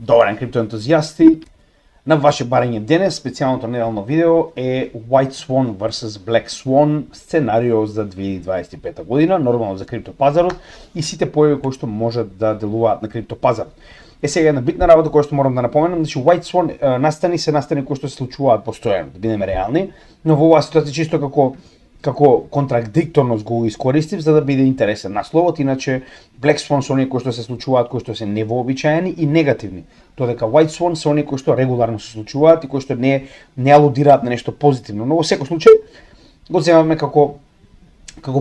Добар ден, криптоентузијасти. На ваше барање денес, специјалното неделно видео е White Swan vs Black Swan сценарио за 2025 година, нормално за криптопазарот и сите појави кои што можат да делуваат на криптопазарот. Сега една битна работа која што морам да напоменам, значи White Swan настани кои што се случуваат постојано, да бидеме реални, но во оваа ситуација чисто како контрадикторност го искористив за да биде интересен насловот, иначе Black Swan се оние кои што се случуваат, кои што се невообичаени и негативни, додека White Swan се оние кои што регуларно се случуваат и кои што не алудираат на нешто позитивно. Но во секој случај го земаме како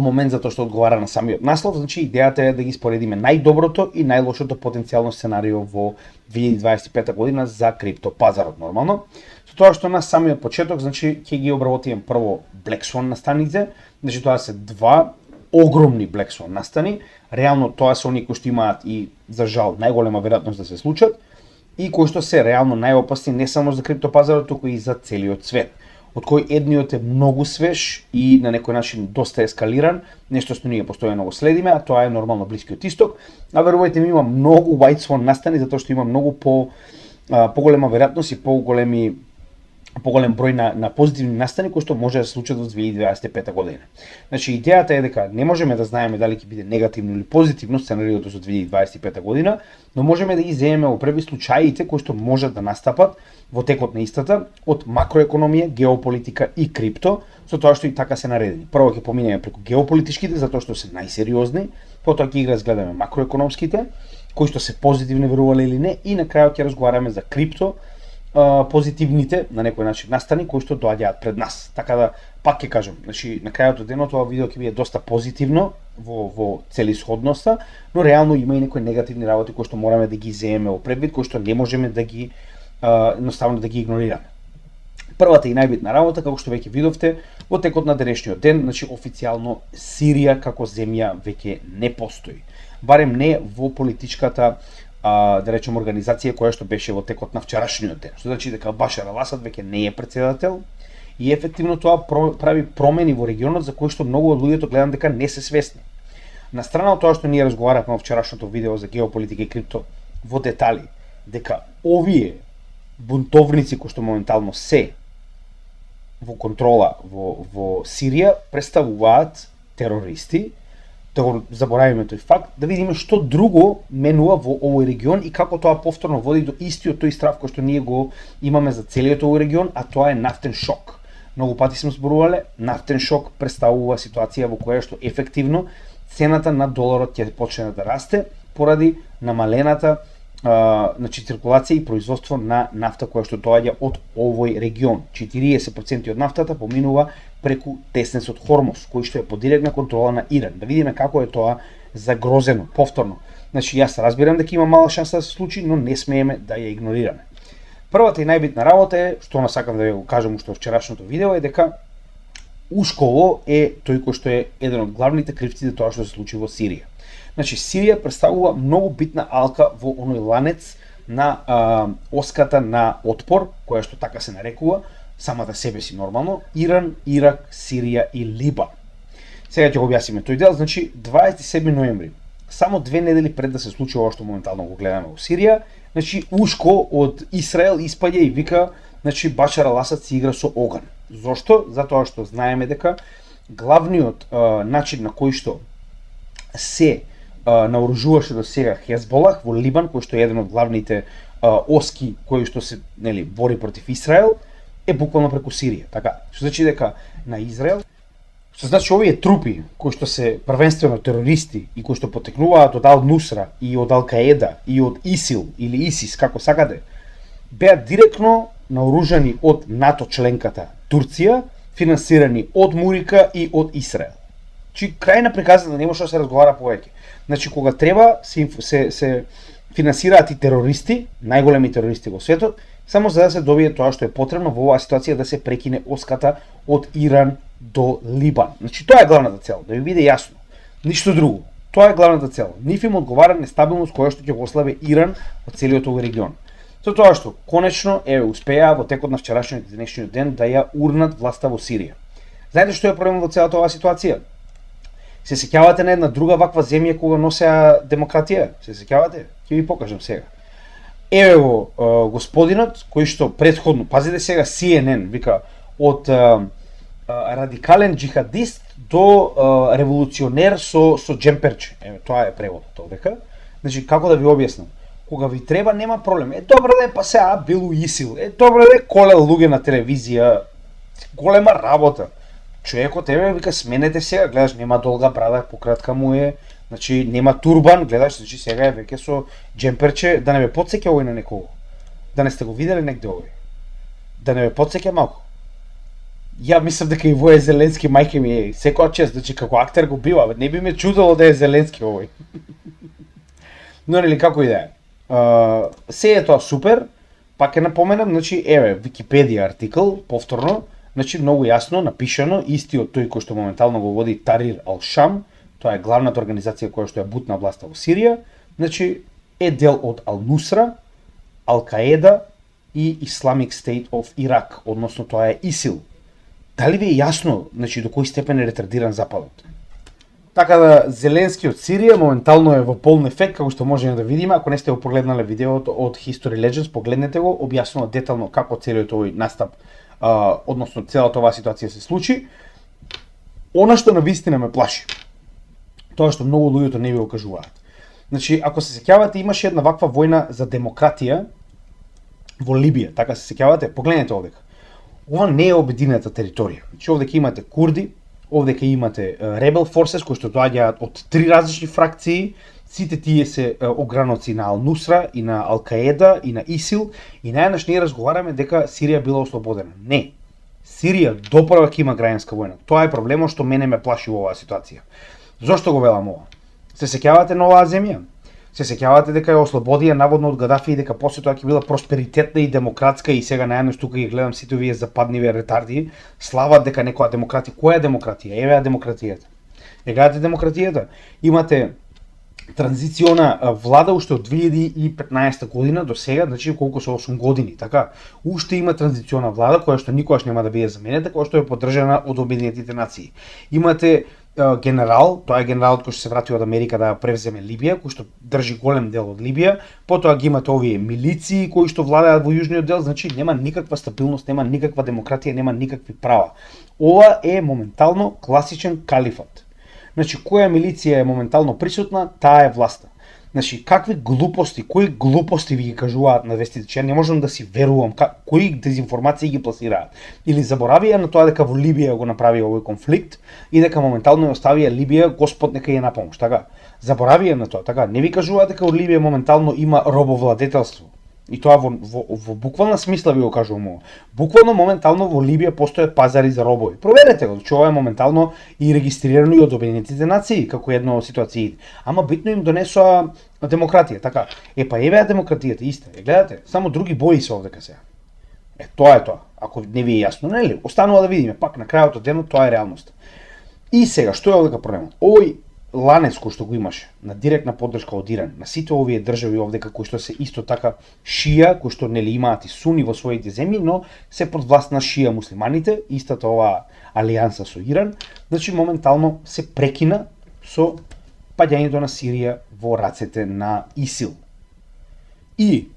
момент за тоа што одговара на самиот наслов, значи идејата е да ги споредиме најдоброто и најлошото потенцијално сценарио во 2025 година за криптопазарот нормално. Со тоа што на самиот почеток, значи ќе ги обработиме прво Black Swan настаните, значи тоа се два огромни Black Swan настани, реално тоа се оние кои што имаат и за жал најголема веројатност да се случат и кои што се реално најопасни не само за криптопазарот, туку и за целиот свет, од кој едниот е многу свеж и на некој начин доста ескалиран, нешто што ние постојано го следиме, а тоа е нормално Блискиот Исток, а верувајте ми има многу White Swan настани затоа што има многу поголема веројатност и поголем број на позитивни настани кои што може да се случат во 2025 година. Значи идејата е дека не можеме да знаеме дали ќе биде негативно или позитивно сценариото за 2025 година, но можеме да ги земеме во први случаите кои што можат да настапат во текот на истата од макроекономија, геополитика и крипто, со тоа што и така се наредени. Прво ќе поминеме преку геополитичките затоа што се најсериозни, потоа ќе ги разгледаме макроекономските, кои што се позитивни верувале или не, и на крајот ќе разговараме за крипто, позитивните на некој начин настани кои што доаѓаат пред нас. Така да пак ќе кажам, значи на крајот од денот ова видео ќе биде доста позитивно во целисходноста, но реално има и некои негативни работи кои што мораме да ги земеме во предвид, кои што не можеме да ги едноставно да ги игнорираме. Првата и најбитна работа, како што веќе видовте, во текот на денешниот ден, значи официјално Сирија како земја веќе не постои. Барем не во политичката да речем организација која што беше во текот на вчерашниот ден. Што значи дека Башар ал-Асад веќе не е претседател и ефективно тоа прави промени во регионот за кои што многу од луѓето гледам дека не се свесни. На страна од тоа што ние разговаравме во вчерашното видео за геополитика и крипто во детали, дека овие бунтовници кои што моментално се во контрола во Сирија представуваат терористи, да го заборавиме тој факт, да видиме што друго менува во овој регион и како тоа повторно води до истиот тој страв кој што ние го имаме за целиот овој регион, а тоа е нафтен шок. Многу пати сме зборувале, нафтен шок представува ситуација во која што ефективно цената на доларот ќе почне да расте поради намалената значи циркулација и производство на нафта која што доаѓа од овој регион. 40% од нафтата поминува преку теснецот Хормуз, кој што е под директна контрола на Иран. Да видиме како е тоа загрозено повторно. Значи јас разбирам дека има мала шанса да се случи, но не смееме да ја игнорираме. Првата и најбитна работа е, што сакам да ја го кажам уште вчерашното видео, е дека Ушково е тој кој што е еден од главните кривци за тоа што се случи во Сирија. Значи Сирија представува многу битна алка во оној ланец на оската на отпор, која што така се нарекува, самата себе си нормално, Иран, Ирак, Сирија и Либан. Сега ќе го објасниме тој дел, значи 27 ноември, само 2 недели пред да се случи ова што моментално го гледаме во Сирија, значи Ушко од Израел испаѓа и вика, значи Башар ал-Асад си игра со оган. Зошто? Затоа што знаеме дека главниот начин на кој што се наоружуваше до сега Хезболах во Либан, кој што е еден од главните оски кои што се бори против Израел, е буквално преку Сирија. Така, што значи дека на Израел, што значи овие трупи кои што се првенствено терористи и кои што потекнуваат од Ал-Нусра и од Ал-Каеда и од ИСИЛ или ИСИС, како сакате, беа директно наоружани од НАТО членката Турција, финансирани од Мурика и од Израел. Чи крај на приказната не може да се разговара повеќе. Значи кога треба се финансираат и терористи, најголеми терористи во светот, само за да се добие тоа што е потребно во оваа ситуација да се прекине оската од Иран до Либан. Значи тоа е главната цел, да ви биде јасно. Ништо друго. Тоа е главната цел. Ниф им одговара нестабилност која што ќе го ослабе Иран од целиот овој регион. Со тоа што конечно успеа во текот на вчерашниот и денешниот ден да ја урнат власта во Сирија. Знаете што е проблемот во целата оваа ситуација? Се сеќавате на една друга ваква земја кога носеа демократија? Се сеќавате? Ќе ви покажам сега. Еве го господинот кој што претходно, пазите сега CNN, вика од радикален джихадист до револуционер со джемперче. Еве тоа е преводот овдека. Значи како да ви објаснам? Кога ви треба нема проблем. Добро да па сега бил ИСИЛ. Добро да колел луѓе на телевизија. Голема работа. Човекот еве вика сменете сега, гледаш нема долга брада, пократка му е. Значи нема турбан, гледаш, значи сега е веќе со джемперче, да не ме потсеќа овој на некого. Да не сте го виделе негде овој. Да не ме потсеќа малку. Ја мислам дека и во е Зеленски, мајке ми е, секоја чест, значи како актер го бива, не би ме чудело да е Зеленски овој. Но нели како и да е. Се е тоа супер, пак ќе напоменам, значи еве Википедија артикл повторно, значи многу јасно напишано, истиот тој кој што моментално го води Тарир Ал-Шам, тоа е главната организација која што ја бутна власта во Сирија, значи е дел од Ал-Нусра, Ал-Каеда и Islamic State of Iraq, односно тоа е ИСИЛ. Дали ви е јасно, значи до кој степен е ретардиран западот? Така да Зеленски од Сирија моментално е во полн ефект, како што можеме да видиме, ако не сте го погледнале видеото од History Legends, погледнете го, објаснува детално како целиот овој настап, односно целата оваа ситуација се случи. Она што навистина ме плаши, тоа што многу луѓето не ви го кажуваат. Значи, ако се сеќавате, имаше една ваква војна за демократија во Либија, така се сеќавате, погледнете овдека. Ова не е обединета територија. Значи, овдека имате курди, овдека имате Rebel Forces, кои што доаѓаат од три различни фракции, сите тие се ограноци на Ал-Нусра и на Ал-Каеда и на ИСИЛ, и најнаш ние разговараме дека Сирија била ослободена. Не. Сирија допрва ќе има граѓанска војна. Тоа е проблемот што мене ме плаши во оваа ситуација. Зошто го велам ова? Се сеќавате на оваа земја? Се сеќавате дека ја ослободија наводно од Гадафи и дека после тоа ќе била просперитетна и демократска, и сега најнаш тука ги гледам сите овие западниве ретарди слават дека некоја демократија. Која е демократија? Еве ја демократијата. Гледате демократијата? Имате транзициона влада уште од 2015 година до сега, значи колку се 8 години, така. Уште има транзициона влада која што никогаш нема да биде заменета, која што е поддржана од Обединетите нации. Имате генерал, тоа е генералот кој што се врати од Америка да превземе Либија, кој што држи голем дел од Либија, потоа ги имате овие милиции кои што владеат во јужниот дел, значи нема никаква стабилност, нема никаква демократија, нема никакви права. Ова е моментално класичен калифат. Значи, која милиција е моментално присутна, таа е власта. Значи, какви глупости, кои глупости ви ги кажуваат на вестите, че ја не можам да си верувам, кои дезинформации ги пласираат. Или заборавија на тоа дека во Либија го направи овој конфликт и дека моментално ја оставија Либија, Господ нека ја напомош, така? Заборавија на тоа, така? Не ви кажуваат дека во Либија моментално има робовладетелство. И тоа во буквална смисла ви го кажувам ова. Буквално моментално во Либија постојат пазари за робови. Проверете го, че ова е моментално и регистрирано и од Обединетите нации како една од ситуациите. Ама битно им донесоа демократија, така. Па еве демократијата иста. Гледате, само други бои се овдека сега. Тоа е тоа. Ако не ви е јасно, нели? Останува да видиме, пак на крајот од денот тоа е реалноста. И сега, што е овдека проблемот? Овој ланец кој што го имаше на директна поддршка од Иран, на сите овие држави овдека кои што се исто така шија, кои што нели имаат и суни во своите земји, но се под власт на шија муслиманите, истата оваа алијанса со Иран, значи моментално се прекина со паѓањето на Сирија во рацете на ИСИЛ. И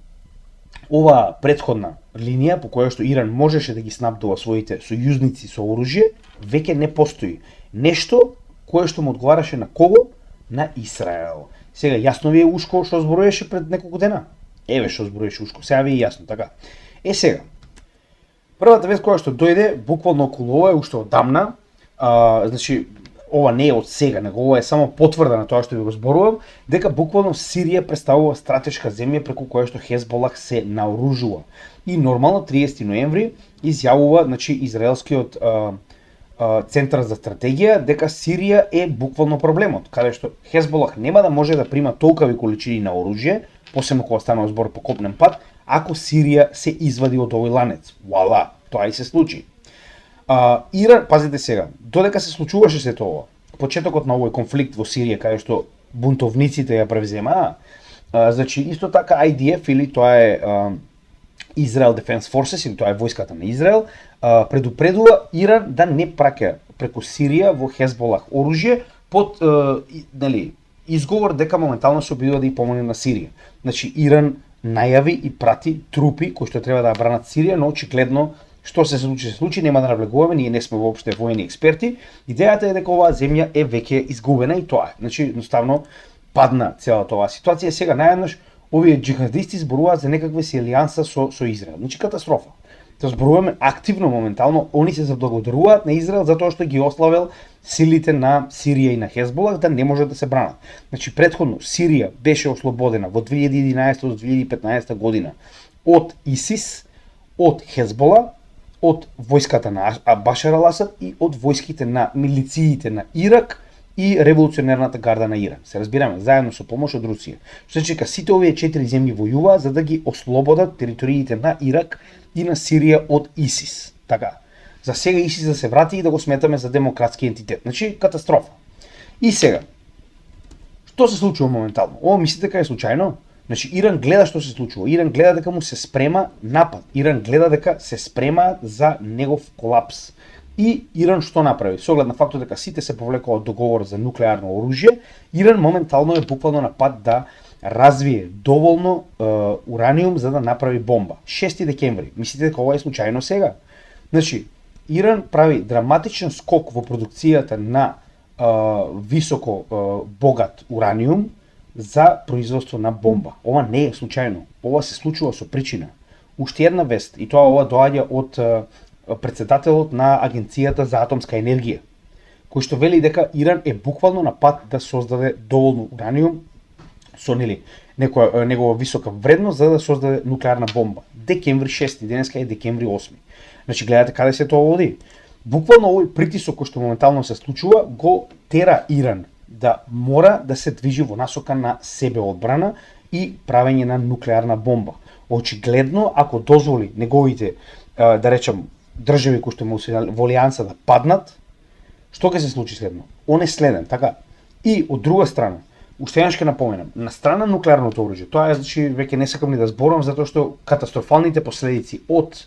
оваа претходна линија по која што Иран можеше да ги снабдува своите сојузници со оружје, веќе не постои. Нешто кое што му одговараше на кого? На Израел. Сега јасно ви е Ушко што зборуваше пред неколку дена? Еве што зборуваше Ушко, сега ви е јасно, така. Сега, првата вест која што дојде, буквално околу ова е уште одамна, значи, ова не е од сега, него ова е само потврда на тоа што ви го зборувам, дека буквално Сирија представува стратешка земја преку која што Хезболах се наоружува. И нормално 30 ноември изјавува, значи, израелскиот Центар за стратегија дека Сирија е буквално проблемот, каде што Хезболах нема да може да прима толкави количини на оружје, посебно кога станува збор по копнен пат, ако Сирија се извади од овој ланец. Вуала, тоа и се случи. Иран, пазите сега, додека се случуваше се тоа, почетокот на овој конфликт во Сирија, каде што бунтовниците ја превземаа, значи исто така IDF, или тоа е Israel Defense Forces, или тоа е војската на Израел, предупредува Иран да не праќа преку Сирија во Хезболах оружје под изговор дека моментално се обидува да ја помогне на Сирија. Значи Иран најави и прати трупи кои што треба да бранат Сирија, но очигледно што се случи, нема да навлегуваме, ние не сме воопште воени експерти. Идејата е дека оваа земја е веќе изгубена и тоа е. Значи, едноставно падна целата оваа ситуација. Сега наеднаш овие джихадисти зборуваат за некаква си алијанса со Израел. Значи катастрофа. Тоа зборуваме активно моментално, они се заблагодаруваат на Израел затоа што ги ославил силите на Сирија и на Хезболах да не можат да се бранат. Значи претходно Сирија беше ослободена во 2011 до 2015 година од ИСИС, од Хезбола, од војската на Башар ал-Асад и од војските на милициите на Ирак и револуционерната гарда на Иран. Се разбираме, заедно со помош од Русија. Што значи сите овие 4 земји војуваат за да ги ослободат териториите на Ирак и на Сирија од ИСИС. Така. За сега ИСИС да се врати и да го сметаме за демократски ентитет. Значи катастрофа. И сега, што се случува моментално? Ово мислите дека е случајно? Значи Иран гледа што се случува. Иран гледа дека му се спрема напад. Иран гледа дека се спрема за негов колапс. И Иран што направи? Со оглед на фактот дека сите се повлекоа од договор за нуклеарно оружје, Иран моментално е буквално на пат да развие доволно ураниум за да направи бомба. 6 декември. Мислите дека ова е случајно сега? Значи, Иран прави драматичен скок во продукцијата на високо богат ураниум за производство на бомба. Ова не е случајно. Ова се случува со причина. Уште една вест, и тоа ова доаѓа од председателот на Агенцијата за атомска енергија, кој што вели дека Иран е буквално на пат да создаде доволно ураниум со негова висока вредност за да создаде нуклеарна бомба. Декември 6, денеска е декември 8. Значи гледате каде се тоа води. Буквално овој притисок кој што моментално се случува го тера Иран да мора да се движи во насока на себеодбрана и правење на нуклеарна бомба. Очигледно, ако дозволи неговите, да речем, држави кои што му се во алијанса да паднат, што ќе се случи следно? Он е следен, така? И од друга страна, уште еднаш ќе напоменам, на страна нуклеарното оружје, тоа е, значи, веќе не сакам ни да зборам, затоа што катастрофалните последици од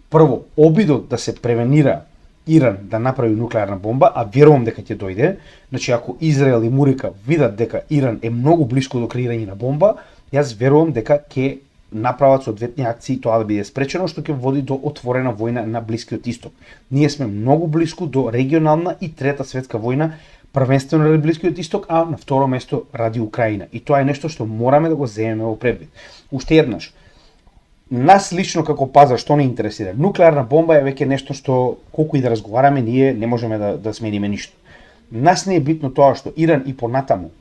прво обидот да се превенира Иран да направи нуклеарна бомба, а верувам дека ќе дојде, значи ако Израел и Мурика видат дека Иран е многу блиско до креирање на бомба, јас верувам дека ќе направат соодветни акции тоа да биде спречено, што ќе води до отворена војна на Блискиот Исток. Ние сме многу блиску до регионална и трета светска војна, првенствено ради Блискиот Исток, а на второ место ради Украина. И тоа е нешто што мораме да го земеме во предвид. Уште еднаш, нас лично како пазар што не интересира? Нуклеарна бомба е веќе нешто што колку и да разговараме ние не можеме да смениме ништо. Нас не е битно тоа што Иран и понатаму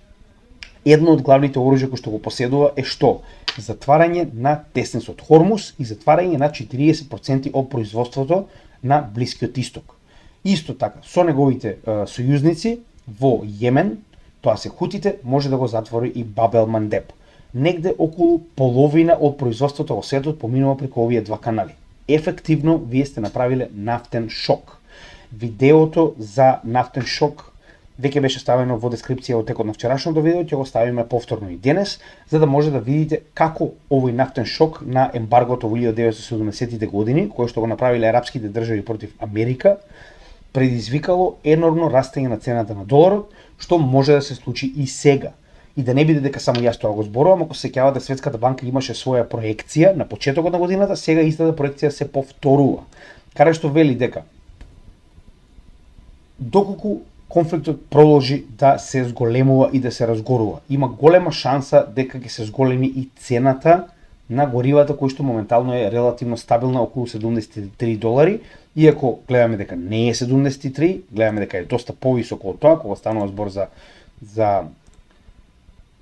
едно од главните оружја кои што го поседува е што? Затварање на теснисот Хормуз и затварање на 40% од производството на Блискиот Исток. Исто така, со неговите сојузници во Јемен, тоа се хутите, може да го затвори и Бабел Мандеб. Негде околу половина од производството во светот поминува преку овие два канали. Ефективно, вие сте направиле нафтен шок. Видеото за нафтен шок веќе беше ставено во дескрипција од текот на вчерашното видео, ќе го ставиме повторно и денес, за да може да видите како овој нафтен шок на ембаргото во 1970-тите години, кој што го направиле арапските држави против Америка, предизвикало енормно растење на цената на доларот, што може да се случи и сега. И да не биде дека само јас тоа го зборувам, ако се сеќавате Светската банка имаше своја проекција на почетокот на годината, сега истата проекција се повторува. Каде што вели дека доколку конфликтот продолжи да се зголемува и да се разгорува, има голема шанса дека ќе се зголеми и цената на горивата кој што моментално е релативно стабилна околу $73, иако гледаме дека не е 73, гледаме дека е доста повисоко од тоа кога станува збор за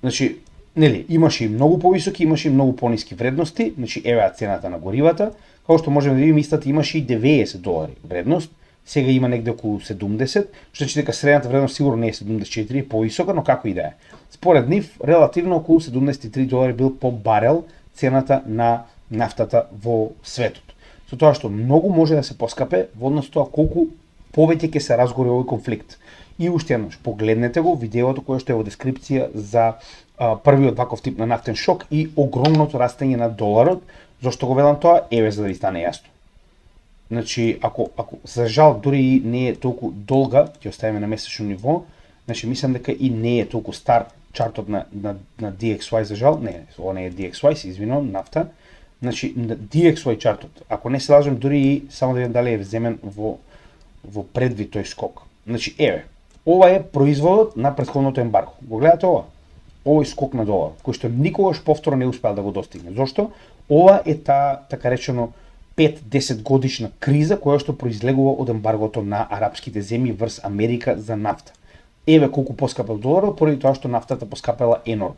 значи, нели, имаше и многу повисоки, имаше и многу пониски вредности, значи еве цената на горивата, како што можеме да видиме истата имаше и $90 вредност, сега има негде околу 70, што значи дека средната вредност сигурно не е 74, е повисока, но како и да е. Според нив, релативно околу $73 бил по барел цената на нафтата во светот. Со тоа што многу може да се поскапе во однос тоа колку повеќе ќе се разгори овој конфликт. И уште еднаш, погледнете го видеото кое што е во дескрипција за првиот ваков тип на нафтен шок и огромното растење на доларот. Зошто го велам тоа? Еве за да ви стане јасно. Значи, ако за жал дури и не е толку долга, ќе оставиме на месечно ниво, значи мислам дека и не е толку стар чартот на DXY за жал, ова не е DXY, се извинувам, нафта. Значи на DXY чартот, ако не се лажам, дури и само да видам дали е вземен во предвид тој скок. Значи ова е производот на претходното ембарго. Го гледате ова? Овој скок на долар, кој што никогаш повторно не успеал да го достигне. Зошто? Ова е таа, така речено, 5-10 годишна криза која што произлегува од ембаргото на арапските земји врз Америка за нафта. Колку поскапел доларот, поради тоа што нафтата поскапела енормно.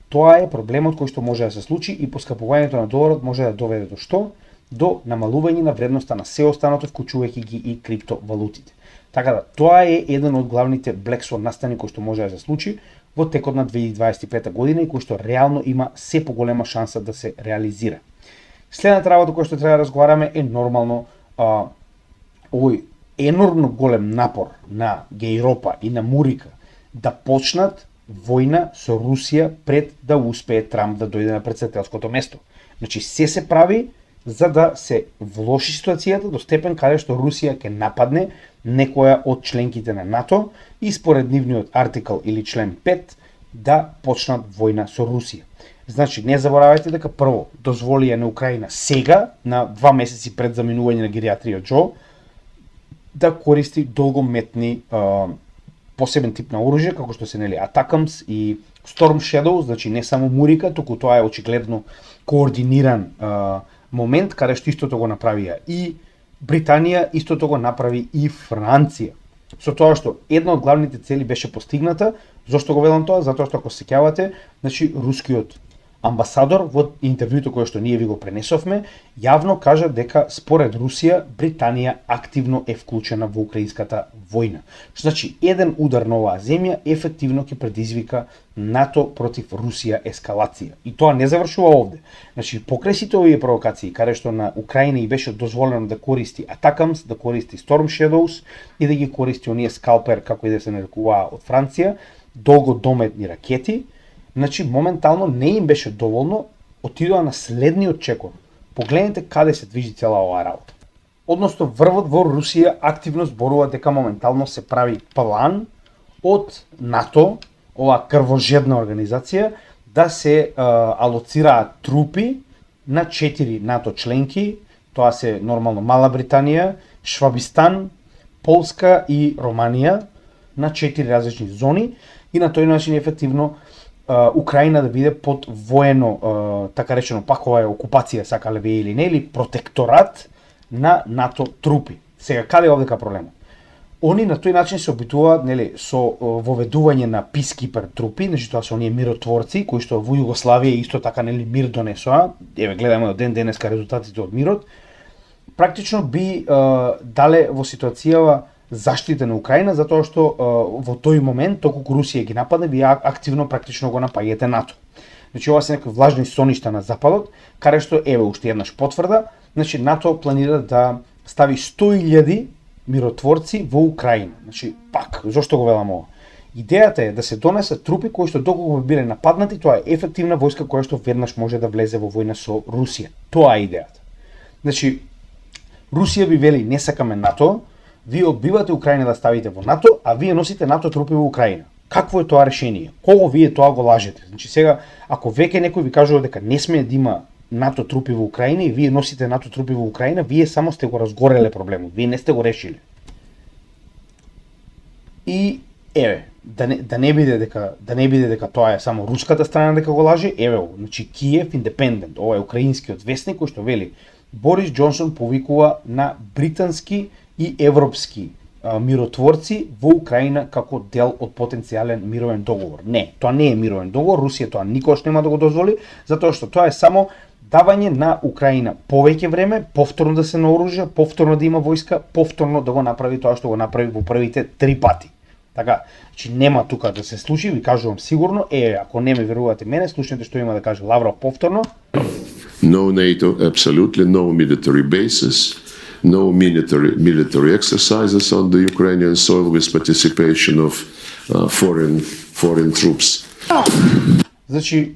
Тоа е проблемот кој што може да се случи и поскапувањето на доларот може да доведе до што? До намалување на вредноста на се останато, вклучувајќи ги и криптовалутите. Така да, тоа е еден од главните Black Swan настани кој што може да се случи во текот на 2025 година и кој што реално има се поголема шанса да се реализира. Следната работа која што треба да разговараме е нормално овој енормно голем напор на Гејропа и на Мурика да почнат војна со Русија пред да успее Трамп да дојде на претседателското место. Значи се прави за да се влоши ситуацијата до степен каде што Русија ќе нападне некоја од членките на НАТО и според нивниот артикл или член 5 да почнат војна со Русија. Значи, не заборавајте дека прво дозволија на Украина сега, на 2 месеци пред заминување на геријатриот Џо, да користи долгометни посебен тип на оружје, како што се Атакамс и Storm Shadow, значи не само Мурика, туку тоа е очигледно координиран момент, каде што истото го направија и Британија, истото го направи и Франција. Со тоа што една од главните цели беше постигната, зошто го велам тоа? Затоа што ако се сеќавате, значи рускиот амбасадор во интервјуто кое што ние ви го пренесовме, јавно кажа дека според Русија Британија активно е вклучена во украинската војна. Значи еден удар на оваа земја ефективно ќе предизвика НАТО против Русија ескалација. И тоа не завршува овде. Значи покрај сите овие провокации, каде што на Украина и беше дозволено да користи Атакамс, да користи Storm Shadows и да ги користи оние скалпер, како и да се нарекуваа од Франција, долгодометни ракети, значи моментално не им беше доволно, отидоа на следниот чекор. Погледнете каде се движи цела оваа работа. Односно врвот во Русија активно зборува дека моментално се прави план од НАТО, оваа крвожедна организација, да се алоцираат трупи на 4 НАТО членки, тоа се нормално Мала Британија, Швабистан, Полска и Романија, на 4 различни зони и на тој начин ефективно Украина да биде под воено, така речено, пак ова е окупација, сакале вие или не, или протекторат на НАТО трупи. Сега, каде е овдека проблемот? Они на тој начин се обидуваат, со воведување на peacekeeper трупи, значи тоа се оние миротворци кои што во Југославија исто така мир донесоа. Гледаме од ден денеска резултатите од мирот. Практично би дале во ситуација заштита на Украина, затоа што во тој момент, доколку Русија ги нападне, вие активно практично го напаѓате НАТО. Значи ова се некои влажни соништа на Западот, каде што уште еднаш потврда, значи НАТО планира да стави 100.000 миротворци во Украина. Значи пак, зошто го велам ова? Идејата е да се донесат трупи кои што доколку би биле нападнати, тоа е ефективна војска која што веднаш може да влезе во војна со Русија. Тоа е идејата. Значи Русија би вели не сакаме НАТО, вие одбивате Украина да ставите во НАТО, а вие носите НАТО трупи во Украина. Какво е тоа решение? Кого вие тоа го лажете? Значи сега, ако веќе некој ви кажува дека не смее да има НАТО трупи во Украина и вие носите НАТО трупи во Украина, вие само сте го разгореле проблемот, вие не сте го решиле. И да не биде дека тоа е само руската страна дека го лаже, значи Киев Индепендент, ова е украинскиот весник кој што вели Борис Џонсон повикува на британски и европски миротворци во Украина како дел од потенцијален мировен договор. Не, тоа не е мировен договор, Русија тоа никогаш нема да го дозволи, затоа што тоа е само давање на Украина повеќе време, повторно да се наоружа, повторно да има војска, повторно да го направи тоа што го направи во првите 3 пати. Така, значи нема тука да се случи, ви кажувам сигурно, ако не ме верувате мене, слушнете што има да каже Лавров повторно. No NATO, absolutely no military bases, no military exercises on the Ukrainian soil with participation of foreign troops. Значи,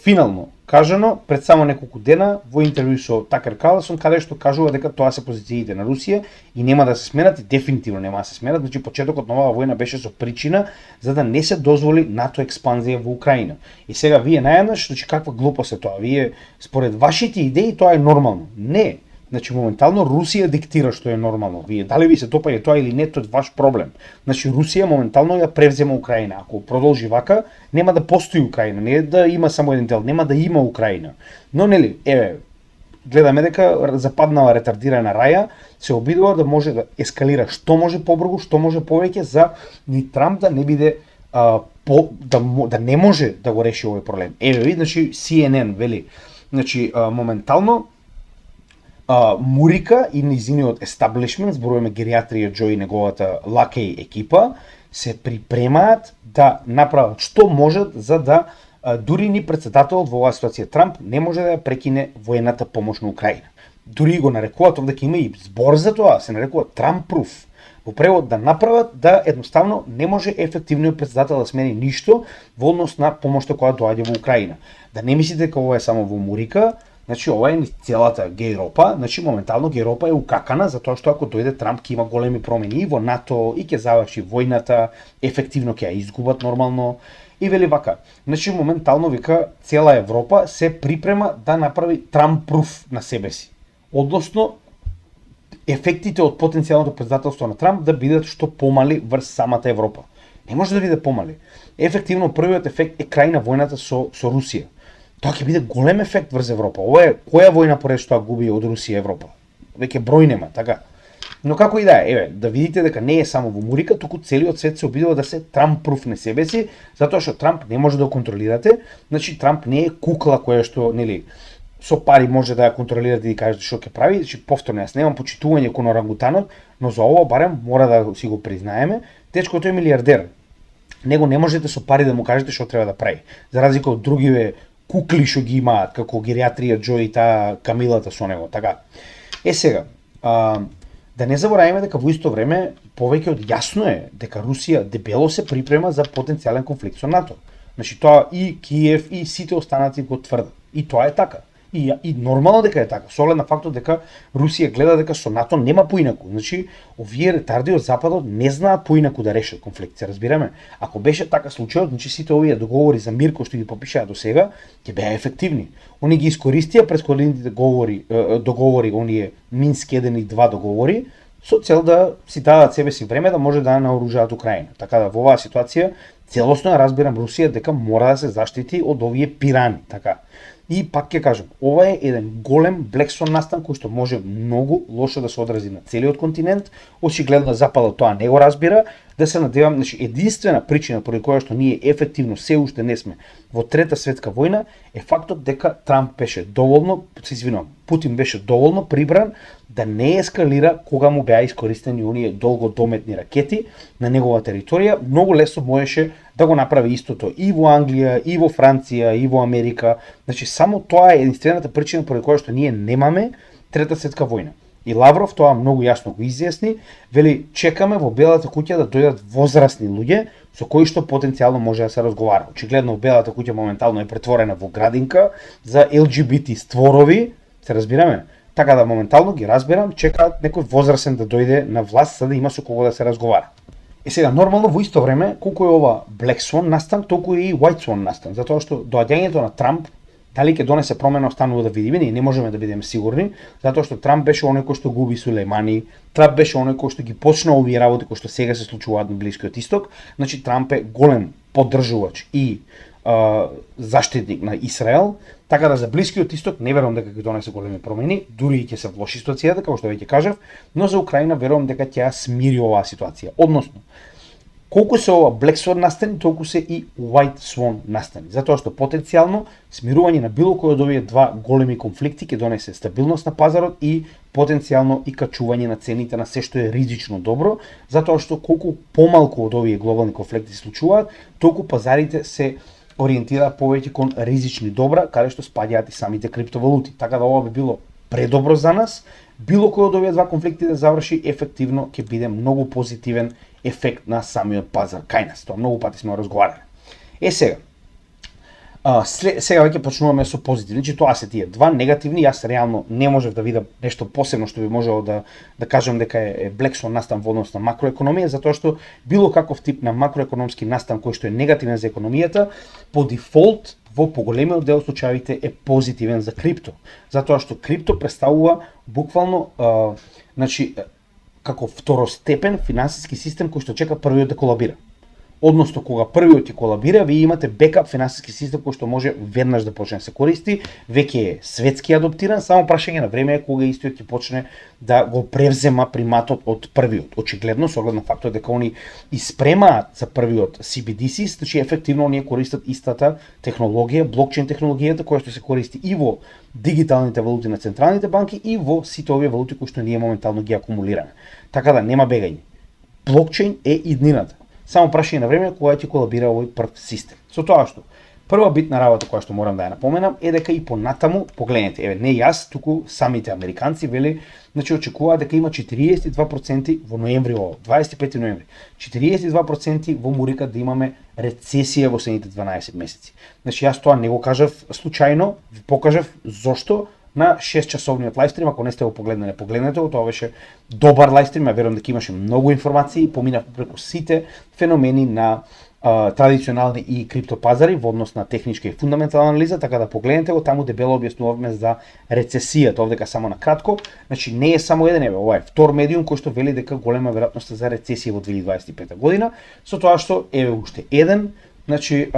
финално, кажано пред само неколку дена во интервју со Такер Карлсон, каде што кажува дека тоа се позициите на Русија и нема да се сменат, и дефинитивно нема да се сменат. Значи почетокот на оваа војна беше со причина за да не се дозволи НАТО експанзија во Украина. И сега вие наједнаш, значи каква глупост е тоа? Вие според вашите идеи тоа е нормално. Не. Значи моментално Русија диктира што е нормално. Вие дали ви се допаѓа тоа или не, тоа е ваш проблем. Значи Русија моментално ја превзема Украина. Ако продолжи вака, нема да постои Украина, не да има само еден дел, нема да има Украина. Но нели, гледаме дека западнала ретардирана Раја се обидува да може да ескалира што може побрзо, што може повеќе за ни Трамп да не биде да не може да го реши овој проблем. Значи CNN вели, значи моментално Мурика и низиниот естаблишмент, зборуваме гериатрија Џо и неговата лакеј екипа, се припремаат да направат што можат за да дури ни председателот во оваа ситуација Трамп не може да ја прекине воената помош на Украина. Дури го нарекуваат, овде ќе има и збор за тоа, се нарекува Трамп-пруф. Во превод да направат да едноставно не може ефективниот председател да смени ништо во однос на помошта која доаѓа во Украина. Да не мислите дека ова е само во Мурика, значи ова е целата Гејропа, значи моментално Гејропа е укакана затоа што ако дојде Трамп ќе има големи промени и во НАТО и ќе заврши војната, ефективно ќе ја изгубат нормално. И вели вака, значи моментално вика цела Европа се припрема да направи Трамп-пруф на себе си. Односно ефектите од потенцијалното председателство на Трамп да бидат што помали врз самата Европа. Не може да биде помали. Ефективно првиот ефект е крај на војната со Русија. Тоа ќе биде голем ефект врз Европа. Ова е која војна поред што губи од Русија Европа. Веќе број нема, така. Но како и да е, да видите дека не е само во Мурика, туку целиот свет се обидува да се Трамп-пруфне себе си, затоа што Трамп не може да го контролирате. Значи Трамп не е кукла која што, нели, со пари може да ја контролирате и кажете што ќе прави. Значи повторно јас немам почитување кон орангутанот, но за ова барем мора да си го признаеме, дечкото е милиардер. Него не можете со пари да му кажете што треба да прави. За разлика од другиве кукли што ги имаат, како гериатрија Џо и таа Камилата со него, така. Сега, да не забораваме дека во исто време повеќе од јасно е дека Русија дебело се припрема за потенцијален конфликт со НАТО. Значи тоа и Киев и сите останати го тврдат. И тоа е така. И нормално дека е така, со оглед на фактот дека Русија гледа дека со НАТО нема поинаку. Значи, овие ретарди од Западот не знаат поинаку да решат конфликт, се разбираме. Ако беше така случајот, значи сите овие договори за мир кои што ги попишаа до сега, ќе беа ефективни. Они ги искористија претходните договори, оние Минск 1 и 2 договори, со цел да си дадат себе си време да може да наоружаат Украина. Така да во оваа ситуација целосно ја разбирам Русија дека мора да се заштити од овие пирани, така. И пак ќе кажам, ова е еден голем Black Swan настан кој што може многу лошо да се одрази на целиот континент. Очигледно Западот тоа не го разбира. Да се надевам, значи единствена причина поради која што ние ефективно се уште не сме во Трета светска војна е фактот дека Трамп беше доволно, Путин беше доволно прибран да не ескалира кога му беа искористени оние долгодометни ракети на негова територија. Многу лесно можеше да го направи истото и во Англија, и во Франција, и во Америка. Значи само тоа е единствената причина поради која што ние немаме Трета светска војна. И Лавров тоа многу јасно го изјасни, вели чекаме во Белата куќа да дојдат возрастни луѓе со кои што потенцијално може да се разговара. Очигледно Белата куќа моментално е претворена во градинка за ЛГБТ створови, се разбираме. Така да моментално ги разбирам, чекаат некој возрастен да дојде на власт за да има со кого да се разговара. И сега нормално во исто време, колку е ова Black Swan настан, толку е и White Swan настан, затоа што доаѓањето на Трамп дали ќе донесе промена останува да видиме, ние не можеме да бидеме сигурни, затоа што Трамп беше оној кој што губи Сулејмани, Трамп беше оној кој што ги почна овие работи кои што сега се случуваат на Блискиот Исток. Значи Трамп е голем поддржувач и заштитник на Израел, така да за Блискиот Исток не верувам дека ќе донесе големи промени, дури и ќе се влоши ситуацијата, како што веќе кажав, но за Украина верувам дека ќе ја смири оваа ситуација. Односно, колку се ова Black Swan настани, толку се и White Swan настани. Затоа што потенцијално смирување на било кој од овие два големи конфликти ќе донесе стабилност на пазарот и потенцијално и качување на цените на се што е ризично добро, затоа што колку помалку од овие глобални конфликти се случуваат, толку пазарите се ориентираат повеќе кон ризични добра, каде што спаѓаат и самите криптовалути. Така да ова би било предобро за нас. Било кој од овие два конфликти да заврши ефективно ќе биде многу позитивен ефект на самиот пазар кај нас. Тоа многу пати сме разговарали. Сега, Сега веќе почнуваме со позитивни, значи тоа се тие два негативни, јас реално не можев да видам нешто посебно што би можело да кажам дека е Black Swan настан во однос на макроекономија, затоа што било каков тип на макроекономски настан кој што е негативен за економијата, по дефолт во поголемиот дел случаите е позитивен за крипто, затоа што крипто представува буквално значи како второстепен финансиски систем кој што чека првиот да колабира. Односно, кога првиот ќе колабира, вие имате бекап финансиски систем кој што може веднаш да почне да се користи, веќе е светски адаптиран, само прашање на време е кога истиот ќе почне да го превзема приматот од првиот. Очигледно, со оглед на фактот дека они испремаат за првиот CBDC, значи ефективно оние користат истата технологија, блокчейн технологијата која што се користи и во дигиталните валути на централните банки и во сите овие валути кои што ние моментално ги акумулираме. Така да нема бегање. Блокчейн е иднината. Само прашање на време кога ќе колабира овој прв систем. Со тоа што прва битна работа која што морам да ја напоменам е дека и понатаму, погледнете, еве не јас, туку самите американци вели, значи очекуваат дека има 42% во ноември 25 ноември. 42% во Мурика да имаме рецесија во следните 12 месеци. Значи јас тоа не го кажав случајно, ви покажав зошто на 6-часовниот лайвстрим, ако не сте го погледнале, погледнете го, тоа беше добар лайвстрим, ја верувам дека имаше многу информации, поминав преку сите феномени на традиционални и криптопазари во однос на техничка и фундаментална анализа, така да погледнете го, таму дебело објаснувавме за рецесијата, овдека само на кратко, значи не е само еден, еве, ова е втор медиум кој што вели дека голема веројатност за рецесија во 2025 година, со тоа што еве уште еден, значи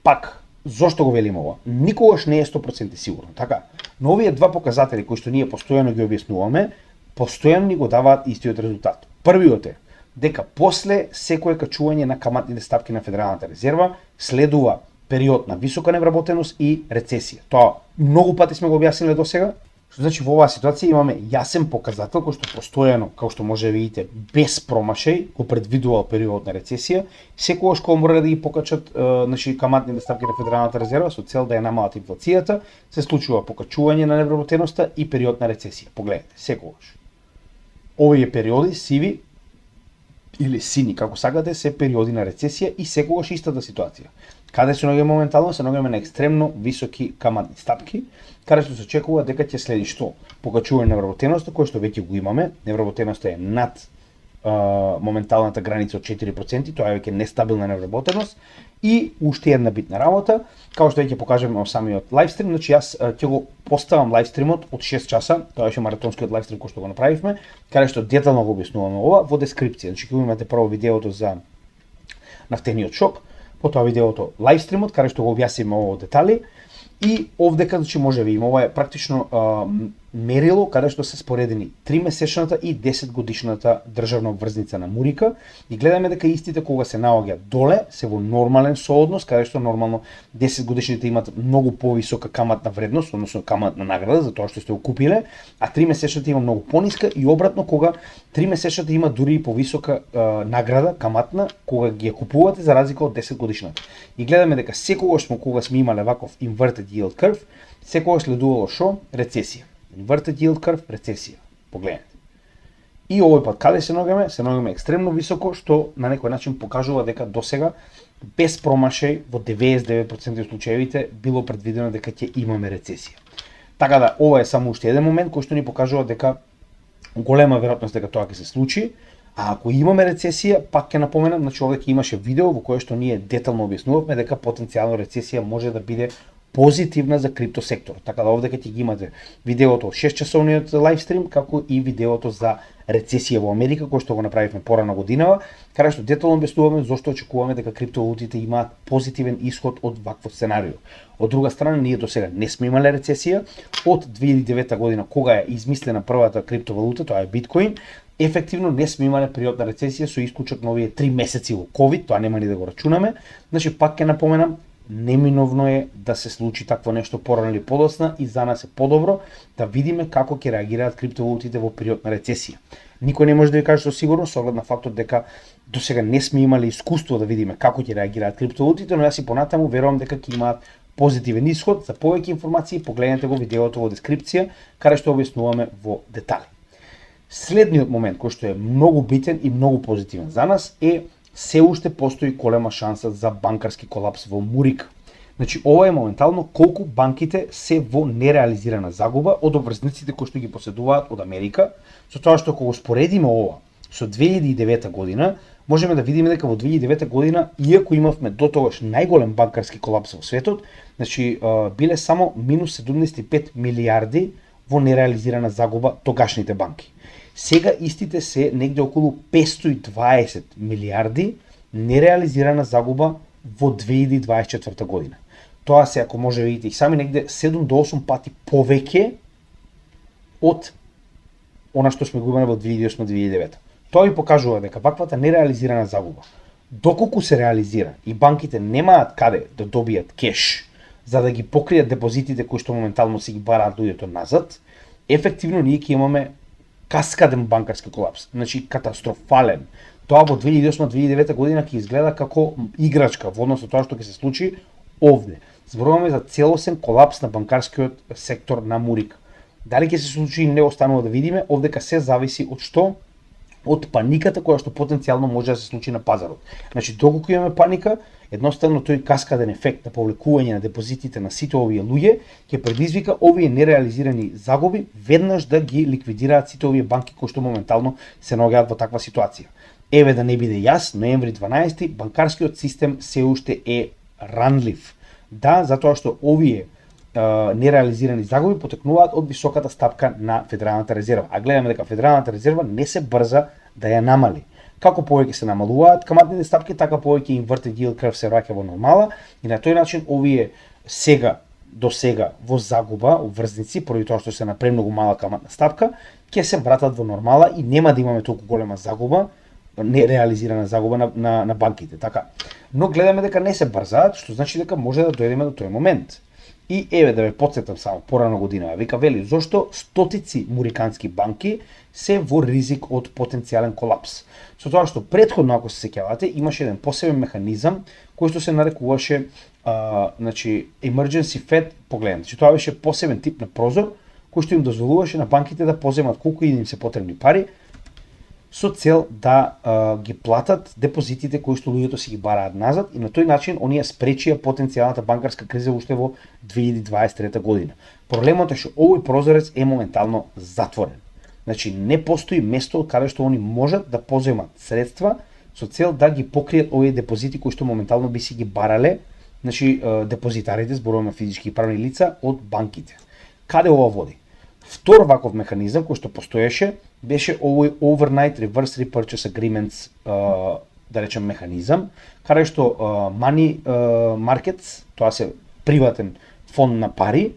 пак зошто го велиме ова? Никогаш не е 100% сигурно, така? Но овие два показатели кои што ние постојано ги објаснуваме, постојано ни го даваат истиот резултат. Првиот е дека после секое качување на каматните стапки на Федералната резерва следува период на висока невработеност и рецесија. Тоа многу пати сме го објасниле досега. Што значи во оваа ситуација имаме јасен показател кој што постојано, како што може да видите, без промашај го предвидувал период на рецесија, секогаш кога мора да ги покачат значи каматните ставки на Федералната резерва со цел да ја намалат инфлацијата, се случува покачување на невработеноста и период на рецесија. Погледнете, секогаш. Овие периоди сиви или сини, како сакате, се периоди на рецесија и секогаш истата ситуација. Каде се наоѓаме моментално? Се наоѓаме на екстремно високи каматни стапки, каде што се очекува дека ќе следи што? Покачување на невработеноста, кој што веќе го имаме. Невработеноста е над моменталната граница од 4%, тоа е веќе нестабилна невработеност. И уште една битна работа, како што ќе покажеме во самиот лайвстрим, значи јас ќе го поставам лайвстримот од 6 часа, тоа беше маратонскиот лайвстрим кој што го направивме, каде што детално го објаснуваме ова во дескрипција. Значи ќе имате прво видеото за нафтениот шок, потоа видеото лайвстримот каде што го објасниме ово детали и овдека значи може ви има ова е практично мерило каде што се споредени 3-месечната и 10-годишната државна обврзница на Мурика и гледаме дека истите кога се наоѓа доле се во нормален сооднос каде што нормално 10-годишните имаат многу повисока каматна вредност, односно каматна награда за тоа што сте го купиле, а 3-месечната има многу пониска и обратно кога 3-месечната има дури и повисока награда каматна кога ги ја купувате за разлика од 10-годишната. И гледаме дека секогаш кога сме имале ваков inverted yield curve, секогаш следувало што? Рецесија. Inverted yield curve, рецесија. Погледнете. И овој пат каде се наоѓаме? Се наоѓаме екстремно високо, што на некој начин покажува дека досега без промашај во 99% од случаевите било предвидено дека ќе имаме рецесија. Така да ова е само уште еден момент кој што ни покажува дека голема веројатност дека тоа ќе се случи. А ако имаме рецесија, пак ќе напоменам, значи овде ќе имаше видео во кое што ние детално објаснувавме дека потенцијално рецесија може да биде позитивна за крипто секторот. Така да овде ќе ги имате видеото од 6-часовниот лайвстрим, како и видеото за рецесија во Америка, кој што го направивме порано годинава, каде што детално објаснуваме зошто очекуваме дека криптовалутите имаат позитивен исход од вакво сценарио. Од друга страна, ние досега не сме имале рецесија од 2009 година кога е измислена првата криптовалута, тоа е биткоин. Ефективно не сме имале период на рецесија со исклучок на овие 3 месеци во ковид, тоа нема ни да го рачунаме. Значи пак ќе напоменам, неминовно е да се случи такво нешто порано или подоцна и за нас е подобро да видиме како ќе реагираат криптовалутите во период на рецесија. Никој не може да ви каже со сигурност со оглед на фактот дека досега не сме имали искуство да видиме како ќе реагираат криптовалутите, но јас и понатаму верувам дека ќе имаат позитивен исход. За повеќе информации погледнете го видеото во дескрипција каде што објаснуваме во детали. Следниот момент кој што е многу битен и многу позитивен за нас е се уште постои голема шанса за банкарски колапс во Мурика. Значи, ова е моментално колку банките се во нереализирана загуба од обврзниците кои што ги поседуваат од Америка, со тоа што ако го споредиме ова со 2009 година, можеме да видиме дека во 2009 година, иако имавме дотогаш најголем банкарски колапс во светот, значи биле само минус 75 милиарди во нереализирана загуба тогашните банки. Сега истите се негде околу 520 милиарди нереализирана загуба во 2024 година. Тоа се, ако може видите и сами, негде 7 до 8 пати повеќе од она што сме го имале во 2008-2009. Тоа ви покажува дека ваквата нереализирана загуба, доколку се реализира и банките немаат каде да добијат кеш за да ги покријат депозитите кои што моментално се ги бараат луѓето назад, ефективно ние ќе имаме каскаден банкарски колапс, значи катастрофален. Тоа во 2008-2009 година ќе изгледа како играчка во однос на тоа што ќе се случи овде. Зборуваме за целосен колапс на банкарскиот сектор на Мурика. Дали ќе се случи или не останува да видиме, овдека се зависи од што? Од паниката која што потенцијално може да се случи на пазарот. Значи, доколку имаме паника, едноставно тој каскаден ефект на повлекување на депозитите на сите овие луѓе ќе предизвика овие нереализирани загуби веднаш да ги ликвидираат сите овие банки кои што моментално се наоѓаат во таква ситуација. Еве да не биде јас, ноември 12, банкарскиот систем се уште е ранлив. Да, затоа што овие нереализирани загуби потекнуваат од високата стапка на Федералната резерва. А гледаме дека Федералната резерва не се брза да ја намали. Како повеќе се намалуваат каматните стапки, така повеќе инвертед yield curve се враќа во нормала и на тој начин овие до сега во загуба обврзници, поради тоа што се на премногу мала каматна стапка, ќе се вратат во нормала и нема да имаме толку голема загуба, нереализирана загуба на банките. Така. Но гледаме дека не се брзаат, што значи дека може да дојдеме до тој момент. И еве да ве потсетам само порано година, вика вели зошто стотици мурикански банки се во ризик од потенцијален колапс. Со тоа што претходно, ако се сеќавате, имаше еден посебен механизам кој што се нарекуваше значи emergency Fed погледнат. Значи тоа беше посебен тип на прозор кој што им дозволуваше на банките да поземат колку и им се потребни пари со цел да ги платат депозитите кои што луѓето си ги бараат назад и на тој начин оние спречија потенцијалната банкарска криза уште во 2023 година. Проблемот е што овој прозорец е моментално затворен. Значи не постои место каде што они можат да поземат средства со цел да ги покријат овие депозити кои што моментално би си ги барале, значи депозитарите, зборуваме физички и правни лица, од банките. Каде ова води? Втор ваков механизам кој што постоеше беше овој overnight reverse repurchase agreements, да речем механизам, каде што money markets, тоа се приватен фонд на пари,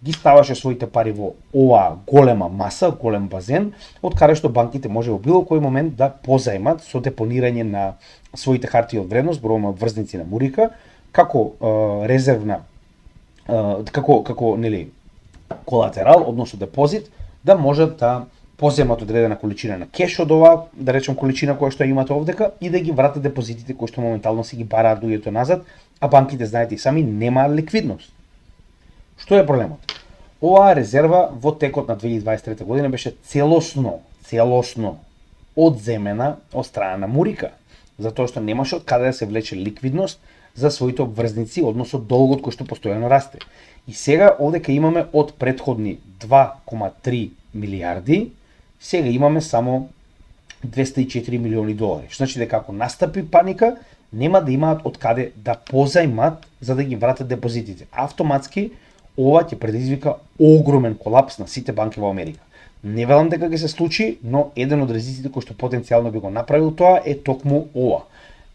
ги ставаше своите пари во оваа голема маса, голем базен, од каде што банките може во било кој момент да позајмат со депонирање на своите хартии од вредност, зборуваме врзници на Мурика, како резервна, како нели колатерал, односно депозит, да можат да поземат одредена количина на кеш од оваа, да речем количина која што имате овдека и да ги вратат депозитите кои што моментално си ги бараат луѓето назад, а банките, знаете и сами, немаат ликвидност. Што е проблемот? Оваа резерва во текот на 2023 година беше целосно одземена од страна на Мурика, затоа што немаше од каде да се влече ликвидност за своите обврзници, односно долгот кој што постојано расте. И сега овдека имаме од претходни 2,3 милиарди, сега имаме само 204 милиони долари. Што значи дека ако настапи паника, нема да имаат од каде да позајмат за да ги вратат депозитите. Автоматски ова ќе предизвика огромен колапс на сите банки во Америка. Не велам дека ќе се случи, но еден од ризиците кој што потенцијално би го направил тоа е токму ова.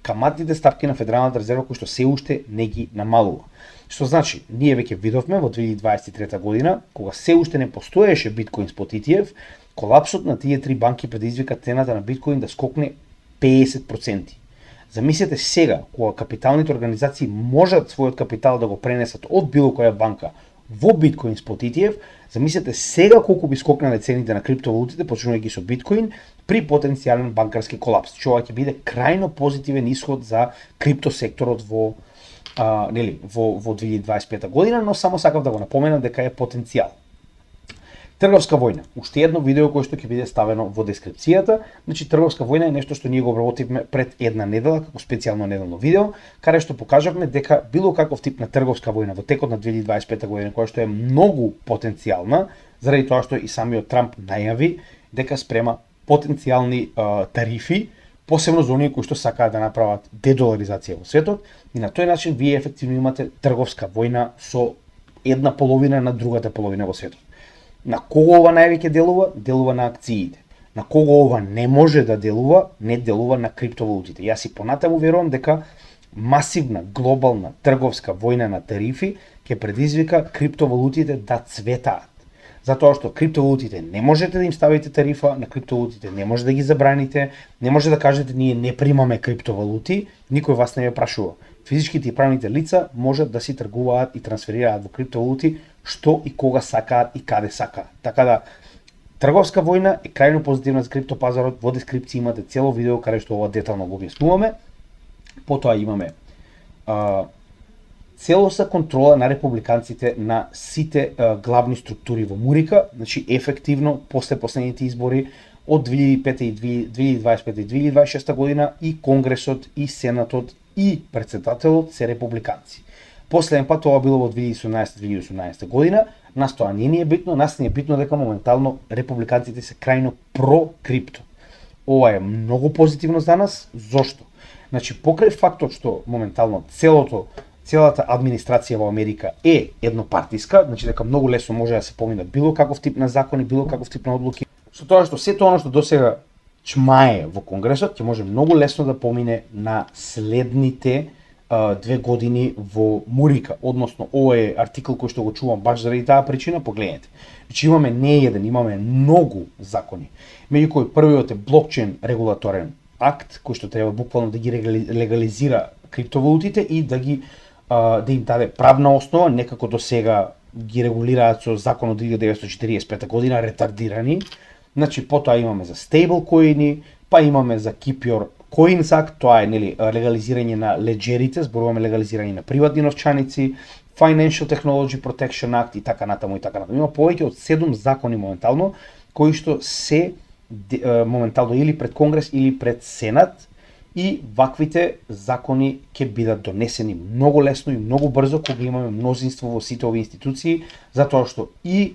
Каматните ставки на Федералната резерва кои што се уште не ги намалува. Што значи, ние веќе видовме во 2023 година, кога се уште не постоеше биткоин спот ETF, колапсот на тие три банки предизвика цената на биткоин да скокне 50%. Замислете сега, кога капиталните организации можат својот капитал да го пренесат од било која банка во биткоин спот ETF, замислете сега колку би скокнале цените на криптовалутите, почнувајќи со биткоин, при потенцијален банкарски колапс. Што ќе биде крајно позитивен исход за криптосекторот во 2025 година, но само сакав да го напоменам дека е потенцијал. Трговска војна. Уште едно видео кое што ќе биде ставено во дескрипцијата. Значи трговска војна е нешто што ние го обработивме пред една недела како специјално неделно видео, каде што покажавме дека било каков тип на трговска војна во текот на 2025 година, која што е многу потенцијална, заради тоа што и самиот Трамп најави дека спрема потенцијални тарифи, посебно за оние кои што сакаат да направат дедоларизација во светот, и на тој начин вие ефективно имате трговска војна со една половина на другата половина во светот. На кого ова највеќе делува? Делува на акциите. На кого ова не може да делува? Не делува на криптовалутите. Јас и понатаму верувам дека масивна глобална трговска војна на тарифи ќе предизвика криптовалутите да цветаат. Затоа што криптовалутите не можете да им ставите тарифа, на криптовалутите не може да ги забраните, не може да кажете ние не примаме криптовалути, никој вас не ја прашува. Физичките и правните лица можат да си тргуваат и трансферираат во криптовалути што и кога сакаат и каде сакаат. Така да трговска војна е крајно позитивна за криптопазарот. Во дескрипција имате цело видео каде што ова детално го објаснуваме. Потоа имаме целосна контрола на републиканците на сите главни структури во Мурика, значи ефективно после последните избори од 2005 и 2025 и 2026 година и Конгресот и Сенатот и председателот се републиканци. Последен пат ова било во 2018 година, нас тоа не ни е битно, нас ни е битно дека моментално републиканците се крајно про крипто. Ова е многу позитивно за нас, зошто? Значи покрај фактот што моментално целата администрација во Америка е еднопартиска, значи дека многу лесно може да се поминат било каков тип на закони, било каков тип на одлуки. Со тоа што сето оно што досега чмае во Конгресот ќе може многу лесно да помине на следните 2 години во Мурика, односно овој е артикл кој што го чувам баш заради таа причина, погледнете. Значи имаме не еден, имаме многу закони. Меѓу кои првиот е блокчейн регулаторен акт кој што треба буквално да ги легализира криптовалутите и да им даде правна основа, некако до сега ги регулираат со закон од 1945 година, ретардирани. Значи потоа имаме за стейблкоини, па имаме за Keep Your Coins Act, тоа е легализирање на леджерите, зборуваме легализирање на приватни новчаници, Financial Technology Protection Act и така натаму и така натаму. Има повеќе од 7 закони моментално кои што се моментално или пред Конгрес или пред Сенат, и ваквите закони ќе бидат донесени многу лесно и многу брзо кога имаме мнозинство во сите овие институции, затоа што и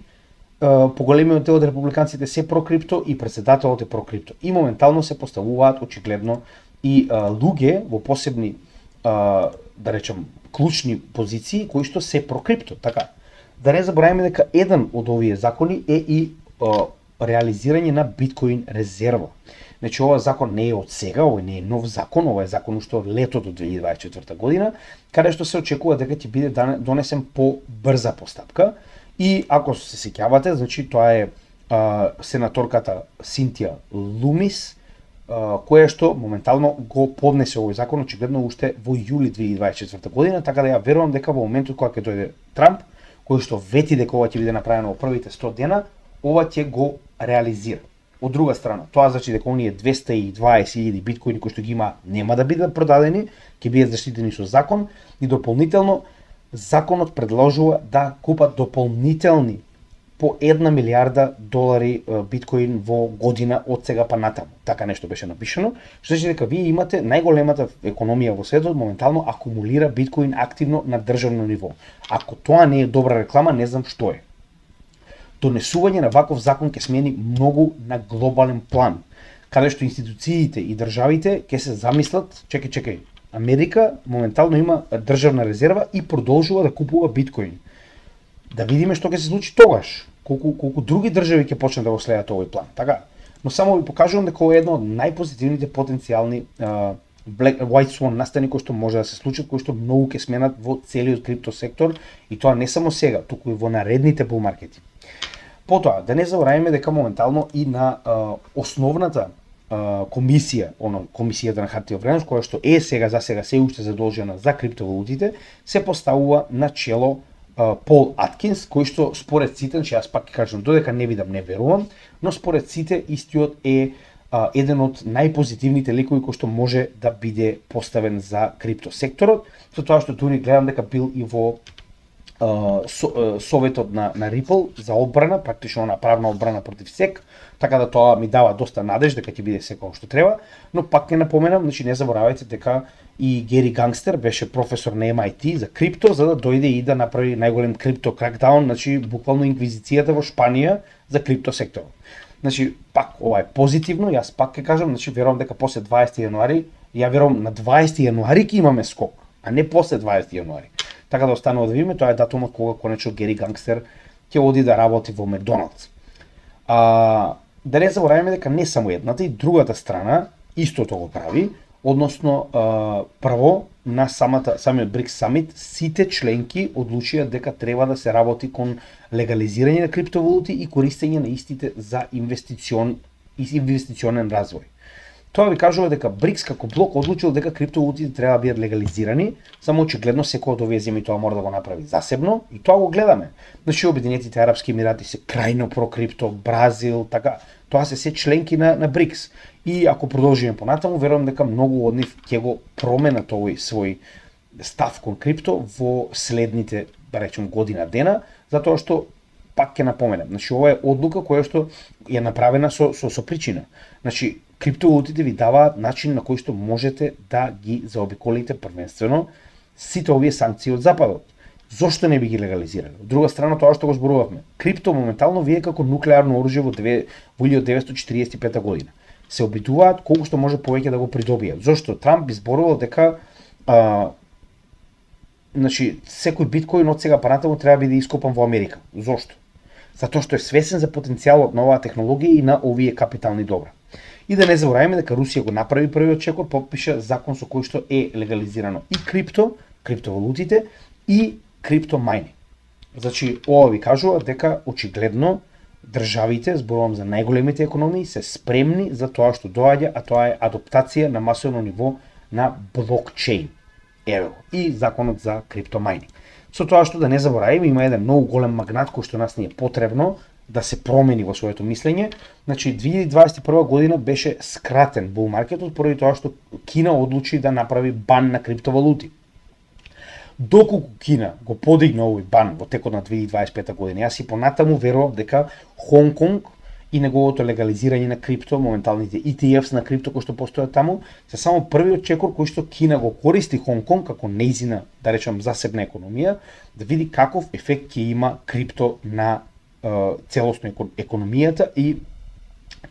поголемиот дел од републиканците се про крипто и председателот е про крипто. И моментално се поставуваат очигледно и луѓе во посебни да речем клучни позиции кои што се про крипто. Така, да не забораваме дека еден од овие закони е и реализирање на биткоин резерва. Значи овој закон не е од сега, овој не е нов закон, ова е закон уште од летото од 2024 година, каде што се очекува дека ќе биде донесен по брза постапка. И ако се сеќавате, значи тоа е сенаторката Синтија Лумис, која што моментално го поднесе овој закон очигледно уште во јули 2024 година, така да ја верувам дека во моментот кога ќе дојде Трамп, кој што вети дека ова ќе биде направено во првите 100 дена, ова ќе го реализира. Од друга страна, тоа значи дека оние 220.000 биткоини кои што ги има нема да бидат продадени, ќе бидат заштитени со закон и дополнително законот предложува да купат дополнителни по 1 милиарда долари биткоин во година од сега па натаму. Така нешто беше напишано, што значи дека вие имате најголемата економија во светот моментално акумулира биткоин активно на државно ниво. Ако тоа не е добра реклама, не знам што е. Донесување на ваков закон ќе смени многу на глобален план, каде што институциите и државите ќе се замислат, чекај, Америка моментално има државна резерва и продолжува да купува биткоин. Да видиме што ќе се случи тогаш, колку други држави ќе почнат да го следат овој план, така? Но само ви покажувам дека ова е едно од најпозитивните потенцијални White Swan настани кои што може да се случат, кои што многу ќе сменат во целиот крипто сектор и тоа не само сега, туку и во наредните булмаркети. Потоа, да не забораваме дека моментално и на основната комисија, комисијата на хартија од вредност, која што е сега се уште задолжена за криптовалутите, се поставува на чело Пол Аткинс, кој што според сите, че јас пак ќе кажам додека не видам, не верувам, но според сите истиот е еден од најпозитивните ликови кој што може да биде поставен за крипто секторот, со тоа што тури гледам дека бил и во советот на Ripple за одбрана, практично на правна одбрана против SEC, така да тоа ми дава доста надеж дека ќе биде секој што треба, но пак ќе напоменам, значи не заборавајте дека и Гери Гангстер беше професор на MIT за крипто, за да дојде и да направи најголем крипто кракдаун, значи буквално инквизицијата во Шпанија за крипто секторот. Значи пак ова е позитивно, јас пак ќе кажам, значи верувам дека после 20 јануари, ја верувам на 20 јануари ќе имаме скок, а не после 20 јануари. Така да останува да видиме, тоа е датумот кога конечно Гери Гангстер ќе оди да работи во Макдоналдс. Да не забораваме дека не само едната и другата страна истото го прави, односно прво на самиот БРИКС самит сите членки одлучија дека треба да се работи кон легализирање на криптовалути и користење на истите за инвестиционен развој. Тоа ви кажува дека БРИКС како блок одлучил дека криптовалутите треба да бидат легализирани, само очигледно секој од овие земји тоа мора да го направи засебно и тоа го гледаме. Значи Обединетите арапски емирати се крајно про крипто, Бразил, така, тоа се членки на БРИКС. И ако продолжиме понатаму, верувам дека многу од нив ќе го променат овој свој став кон крипто во следните, да речем, година дена, затоа што пак ќе напоменам, значи ова е одлука која што е направена со причина. Значи криптовалутите ви даваат начин на кој што можете да ги заобиколите првенствено сите овие санкции од западот. Зошто не би ги легализирали? Од друга страна, тоа што го зборувавме, крипто моментално вие како нуклеарно оружје во 1945 година се обидуваат колку што може повеќе да го придобијат. Зошто Трамп би зборувал дека значи секој биткоин од сега понатаму треба да биде ископан во Америка. Зошто? Затоа што е свесен за потенцијалот на оваа технологија и на овие капитални добра. И да не забораваме дека Русија го направи првиот чекор, подпиша закон со кој што е легализирано и криптовалутите и криптомајни. Значи, ова ви кажува дека очигледно државите, зборувам за најголемите економии, се спремни за тоа што доаѓа, а тоа е адаптација на масовно ниво на блокчейн. Ево, и законот за криптомајни. Со тоа што да не забораваме, има еден многу голем магнат кој што нас ни е потребно да се промени во своето мислење. Значи 2021 година беше скратен бул маркетот поради тоа што Кина одлучи да направи бан на криптовалути. Доколку Кина го подигна овој бан во текот на 2025 година, јас и понатаму верувам дека Хонг Конг и неговото легализирање на крипто, моменталните ETFs на крипто кои што постојат таму, се само првиот чекор кој што Кина го користи Хонг Конг како нејзина, да речем, засебна економија, да види каков ефект ќе има крипто на целосно економијата и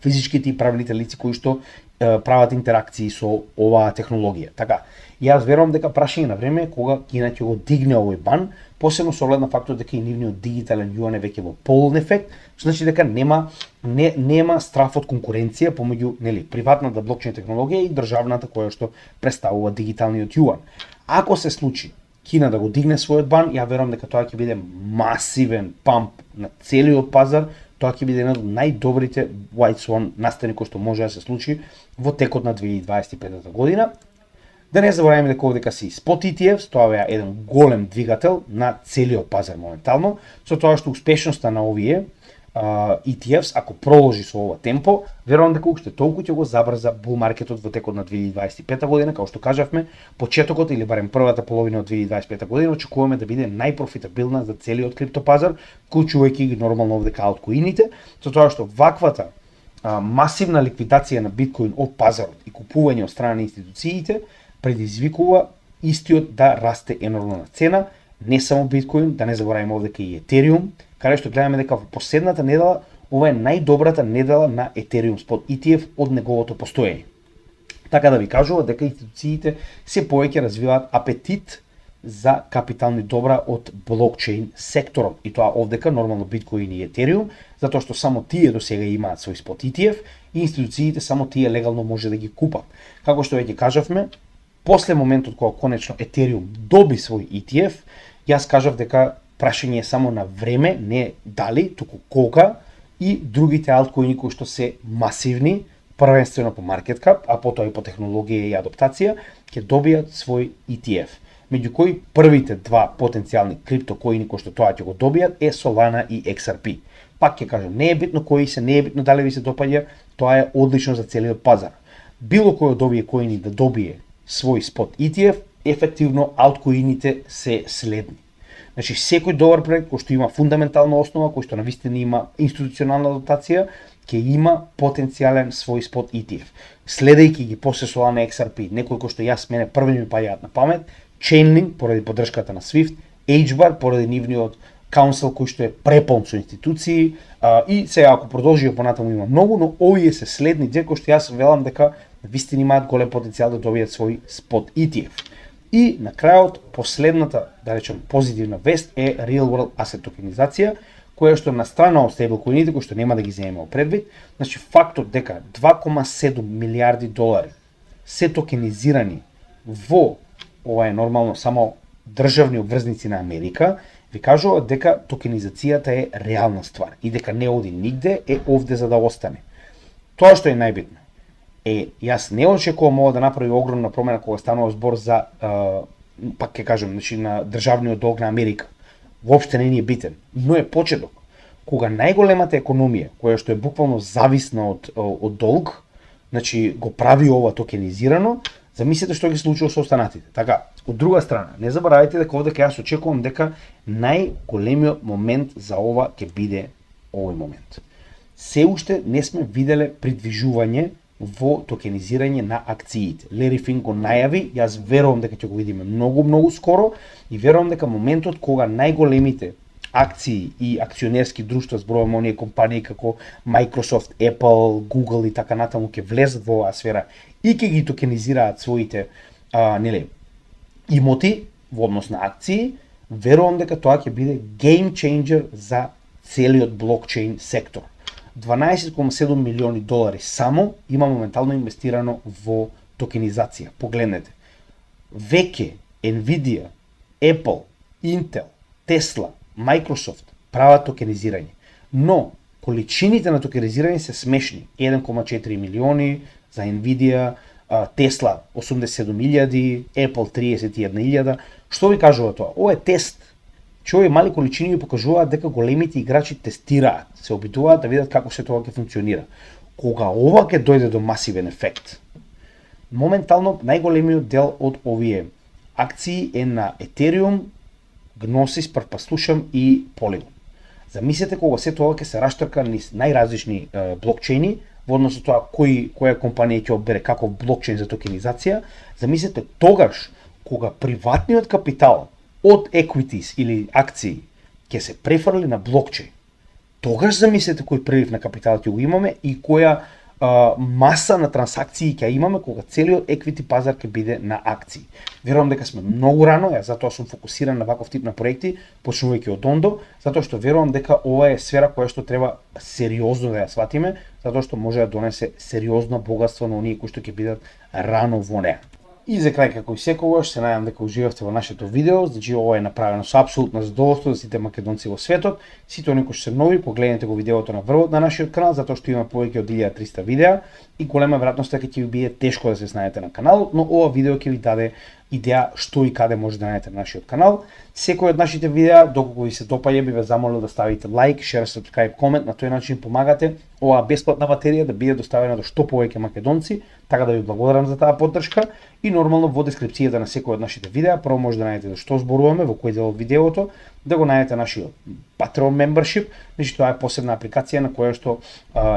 физичките и правните лица кои што прават интеракции со оваа технологија. Така, јас верувам дека прашање на време е кога Кина ќе го дигне овој бан, посебно со оглед на фактот дека и нивниот дигитален јуан е веќе во полн ефект, што значи дека нема страф од конкуренција помеѓу, нели, приватната блокчейн технологија и државната која што представува дигиталниот јуан. Ако се случи Кина да го дигне својот бан, ја верувам дека тоа ќе биде масивен памп на целиот пазар, тоа ќе биде една од најдобрите White Swan настани кои што може да се случи во текот на 2025 година. Да не забораваме дека овдека си спот ETFs, тоа е еден голем двигател на целиот пазар моментално, со тоа што успешноста на овие ETFs, ако продолжи со ова темпо, верувам дека уште толку ќе го забрза бул маркетот во текот на 2025 година, како што кажавме, почетокот или барем првата половина од 2025 година очекуваме да биде најпрофитабилна за целиот криптопазар, вклучувајќи ги нормално овдека алткоините, со тоа што ваквата масивна ликвидација на биткоин од пазарот и купување од страна на институциите предизвикува истиот да расте енормно на цена, не само биткоин, да не забораваме овдека и етериум, каде што гледаме дека во последната недела ова е најдобрата недела на Ethereum Spot ETF од неговото постоење. Така да ви кажува дека институциите се повеќе развиваат апетит за капитални добра од блокчейн секторот. И тоа овдека нормално биткоин и етериум, затоа што само тие до сега имаат свој Spot ETF и институциите само тие легално може да ги купат. Како што веќе кажавме, после моментот кога конечно етериум доби свој ETF, јас кажав дека прашање е само на време, не дали, туку кога, и другите алткоини кои што се масивни, првенствено по market cap, а потоа и по технологија и адаптација, ќе добијат свој ETF. Меѓу кои првите два потенцијални криптокоини кои што тоа ќе го добијат е Solana и XRP. Пак ќе кажам, не е битно кои се, не е битно дали ви се допаѓа, тоа е одлично за целиот пазар. Било кој од овие коини да добие свој Spot ETF, ефективно алткоините се следни. Значи секој добар проект кој што има фундаментална основа, кој што навистина има институционална дотација, ќе има потенцијален свој спот ETF. Следејќи ги после со на XRP, некои кои што јас мене први ми паѓаат на памет, Chainlink поради поддршката на Swift, HBAR поради нивниот Council кој што е преполн со институции, и сега ако продолжи понатаму има многу, но овие се следни две кои што јас велам дека вистина имаат голем потенцијал да добијат свој спот ETF. И на крајот, последната, да речем, позитивна вест е Real World Asset токенизација, која што на страна од стейблкоините, кои што нема да ги земеме предвид, значи фактот дека 2,7 милиарди долари се токенизирани во, ова е нормално само државни обврзници на Америка, ви кажуваат дека токенизацијата е реална ствар и дека не оди нигде, е овде за да остане. Тоа што е најбитно. Јас не очекувам ова да направи огромна промена кога станува збор за, пак ќе кажем, значи на државниот долг на Америка. Воопште не ни е битен, но е почеток. Кога најголемата економија, која што е буквално зависна од долг, значи го прави ова токенизирано, замислете што ги случува со останатите. Така, од друга страна, не заборавајте дека овде јас очекувам дека најголемиот момент за ова ќе биде овој момент. Се уште не сме виделе придвижување во токенизирање на акциите. Larry Fink го најави, јас верувам дека ќе го видиме многу скоро и верувам дека моментот кога најголемите акции и акционерски друштва, зборуваме оние компании како Microsoft, Apple, Google и така натаму ќе влезат во оваа сфера и ќе ги токенизираат своите имоти во однос на акции, верувам дека тоа ќе биде game changer за целиот блокчейн сектор. 12,7 милиони долари само има моментално инвестирано во токенизација. Погледнете. Веќе Nvidia, Apple, Intel, Tesla, Microsoft прават токенизирање. Но количините на токенизирање се смешни. 1,4 милиони за Nvidia, Tesla 87.000, Apple 31.000. Што ви кажува тоа? Ова е тест. Овие мали количини ви покажуваат дека големите играчи тестираат, се обидуваат да видат како се тоа ќе функционира. Кога ова ќе дојде до масивен ефект, моментално најголемиот дел од овие акции е на Ethereum, Gnosis, слушам и Polygon. Замислете кога се тоа ќе се раштрка низ најразлични блокчейни, во однос со тоа која компанија ќе одбере каков блокчейн за токенизација, замислете тогаш кога приватниот капитал од equities или акции ќе се префрли на блокчейн. Тогаш замислете кој прилив на капитал ќе го имаме и која маса на трансакции ќе имаме кога целиот equity пазар ќе биде на акции. Верувам дека сме многу рано, ја затоа сум фокусиран на ваков тип на проекти, почнувајќи од ондо, затоа што верувам дека ова е сфера која што треба сериозно да ја сватиме, затоа што може да донесе сериозно богатство на оние кои што ќе бидат рано во неа. И за крај, како и секогаш, се надевам дека уживавте во нашето видео, значи ова е направено со апсолутно задоволство за сите македонци во светот. Сите оние кои што се нови, погледнете го видеото на врвот на нашиот канал, затоа што има повеќе од 1300 видеа и голема веројатност дека ќе ви биде тешко да се снајдете на каналот, но ова видео ќе ви даде идеја што и каде може да најдете на нашиот канал. Секој од нашите видеа, доколку ви се допаѓа, би ве замолил да ставите лайк, шер, subscribe, комент, на тој начин помагате оваа бесплатна материја да биде доставена до што повеќе македонци, така да ви благодарам за таа поддршка и нормално во дескрипцијата на секој од нашите видеа, прво може да најдете за што зборуваме, во кој дел од видеото, да го најдете нашиот Patreon membership, значи тоа е посебна апликација на која што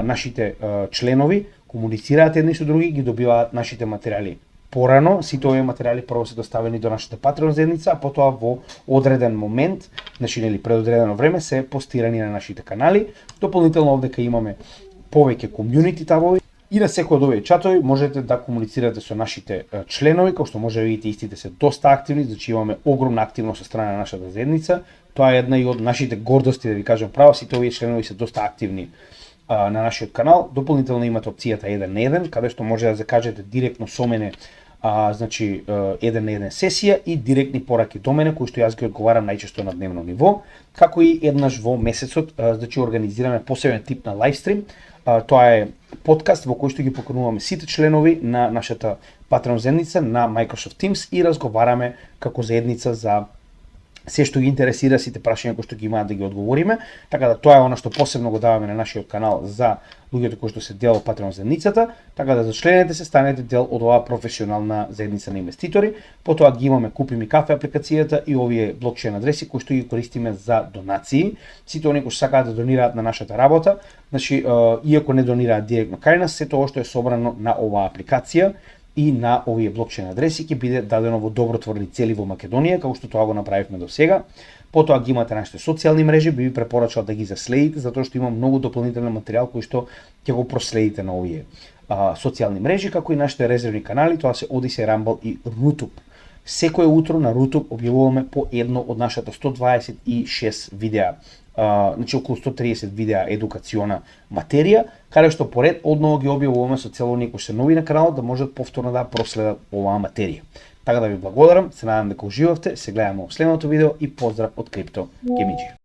нашите членови комуницираат едни со други, ги добиваат нашите материјали порано. Сите овие материјали прво се доставени до нашата Patreon заедница, а потоа во одреден момент, значи нели предодредено време се постирани на нашите канали. Дополнително овдека имаме повеќе комјунити табови и на секој од овие чатови можете да комуницирате со нашите членови, како што може да видите истите се доста активни, значи имаме огромна активност со страна на нашата заедница. Тоа е една и од нашите гордости, да ви кажам право, сите овие членови се доста активни на нашиот канал. Дополнително имате опцијата 1 на 1, каде што може да закажете директно со мене, значи 1 на 1 сесија и директни пораки до мене, кои што јас ги одговарам најчесто на дневно ниво, како и еднаш во месецот, значи организираме посебен тип на лайвстрим. Тоа е подкаст во кој што ги покануваме сите членови на нашата Patreon заедница на Microsoft Teams и разговараме како заедница за се што ги интересира, сите прашања кои што ги имаат да ги одговориме, така да тоа е она што посебно го даваме на нашиот канал за луѓето кои што се дел од Patreon заедницата, така да зачленете се, станете дел од оваа професионална заедница на инвеститори. Потоа ги имаме Купи ми кафе апликацијата и овие блокчейн адреси кои што ги користиме за донации. Сите оние кои што сакаат да донираат на нашата работа, значи иако не донираат директно кај нас, се тоа што е собрано на оваа апликација и на овие блокчейн адреси ќе биде дадено во добротворни цели во Македонија, како што тоа го направивме до сега. Потоа ги имате нашите социјални мрежи, би ви препорачал да ги заследите, затоа што има многу дополнителен материјал кој што ќе го проследите на овие социјални мрежи, како и нашите резервни канали, тоа се Odyssey, Rumble и Rutube. Секое утро на Rutube објавуваме по едно од нашата 126 видеа, значи околу 130 видеа едукациона материја, каде што поред одново ги објавуваме со цело оние кои се нови на каналот да можат повторно да проследат оваа материја. Така да ви благодарам, се надам дека уживавте, се гледаме во следното видео и поздрав од Крипто Гемиџи.